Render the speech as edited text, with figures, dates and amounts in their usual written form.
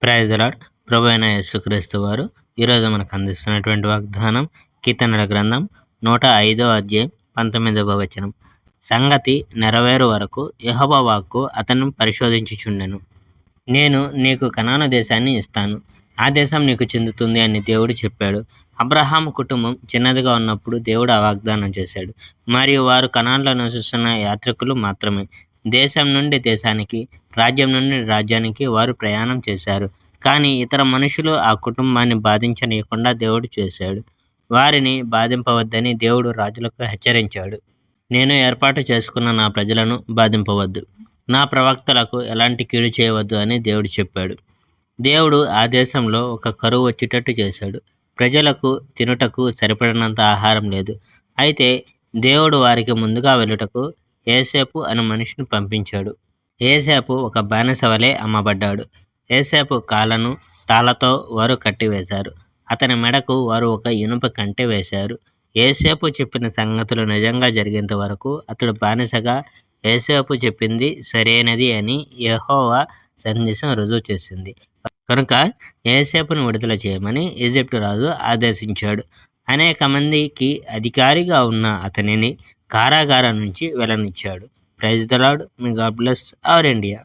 Praise the lord. ప్రభు అయిన యేసుక్రీస్తు వారు ఈరోజు మనకు అందిస్తున్నటువంటి వాగ్దానం కీర్తనల గ్రంథం 105వ అధ్యాయం 19వ వచనం. సంగతి నెరవేరు వరకు యెహోవా వాక్కు అతన్ని పరిశోధించుచుండెను. నేను నీకు కనాను దేశాన్ని ఇస్తాను, ఆ దేశం నీకు చెందుతుంది అని దేవుడు చెప్పాడు. అబ్రహాము కుటుంబం చిన్నదిగా ఉన్నప్పుడు దేవుడు ఆ వాగ్దానం చేశాడు. మరియు వారు కనాన్లో నివసిస్తున్న యాత్రికులు మాత్రమే. దేశం నుండి దేశానికి, రాజ్యం నుండి రాజ్యానికి వారు ప్రయాణం చేశారు. కానీ ఇతర మనుషులు ఆ కుటుంబాన్ని బాధించనీయకుండా దేవుడు చేశాడు. వారిని బాధింపవద్దని దేవుడు రాజులకు హెచ్చరించాడు. నేను ఏర్పాటు చేసుకున్న నా ప్రజలను బాధింపవద్దు, నా ప్రవక్తలకు ఎలాంటి కీడు చేయవద్దు అని దేవుడు చెప్పాడు. దేవుడు ఆ దేశంలో ఒక కరువు వచ్చేటట్టు చేశాడు. ప్రజలకు తినుటకు సరిపడినంత ఆహారం లేదు. అయితే దేవుడు వారికి ముందుగా వెళ్ళుటకు యోసేపు అనే మనిషిని పంపించాడు. యోసేపు ఒక బానిస వలె అమ్మబడ్డాడు. యోసేపు కాళ్ళను తాళ్లతో వారు కట్టివేశారు. అతని మెడకు వారు ఒక ఇనుప కంటె వేశారు. యోసేపు చెప్పిన సంగతులు నిజంగా జరిగేంత వరకు అతడు బానిసగా యోసేపు చెప్పింది సరైనది అని యెహోవా సందేశం రుజువు చేసింది. కనుక యోసేపును విడుదల చేయమని ఈజిప్టు రాజు ఆదేశించాడు. అనేక మందికి అధికారిగా ఉన్న అతనిని కారాగారం నుంచి వెళ్ళనిచ్చాడు. Praise the Lord. May God bless our India.